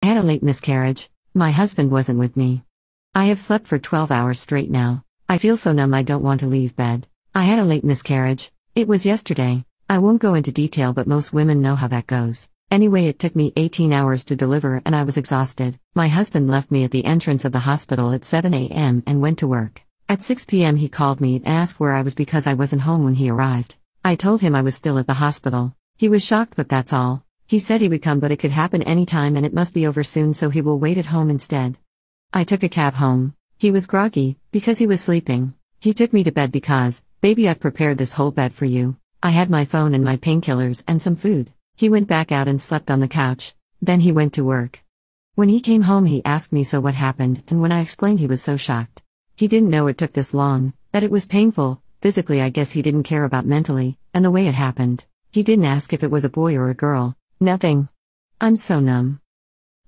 I had a late miscarriage. My husband wasn't with me. I have slept for 12 hours straight now. I feel so numb I don't want to leave bed. I had a late miscarriage. It was yesterday. I won't go into detail, but most women know how that goes. Anyway, it took me 18 hours to deliver and I was exhausted. My husband left me at the entrance of the hospital at 7 a.m. and went to work. At 6 p.m. he called me and asked where I was because I wasn't home when he arrived. I told him I was still at the hospital. He was shocked, but that's all. He said he would come, but it could happen anytime and it must be over soon, so he will wait at home instead. I took a cab home. He was groggy, because he was sleeping. He took me to bed because, "Baby, I've prepared this whole bed for you." I had my phone and my painkillers and some food. He went back out and slept on the couch. Then he went to work. When he came home he asked me so what happened, and when I explained he was so shocked. He didn't know it took this long, that it was painful. Physically I guess he didn't care about mentally, and the way it happened. He didn't ask if it was a boy or a girl. Nothing. I'm so numb.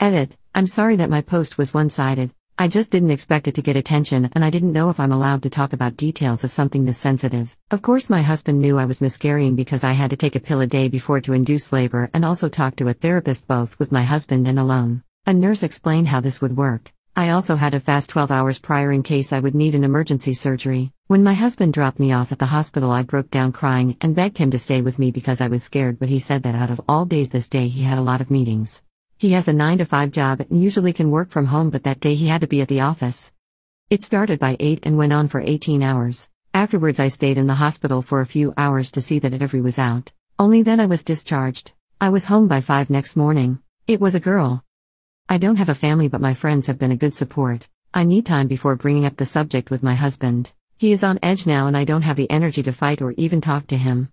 Edit. I'm sorry that my post was one-sided. I just didn't expect it to get attention, and I didn't know if I'm allowed to talk about details of something this sensitive. Of course my husband knew I was miscarrying because I had to take a pill a day before to induce labor and also talk to a therapist, both with my husband and alone. A nurse explained how this would work. I also had to fast 12 hours prior in case I would need an emergency surgery. When my husband dropped me off at the hospital I broke down crying and begged him to stay with me because I was scared, but he said that out of all days this day he had a lot of meetings. He has a 9-to-5 job and usually can work from home, but that day he had to be at the office. It started by 8 and went on for 18 hours. Afterwards I stayed in the hospital for a few hours to see that every was out. Only then I was discharged. I was home by 5 next morning. It was a girl. I don't have a family, but my friends have been a good support. I need time before bringing up the subject with my husband. He is on edge now and I don't have the energy to fight or even talk to him.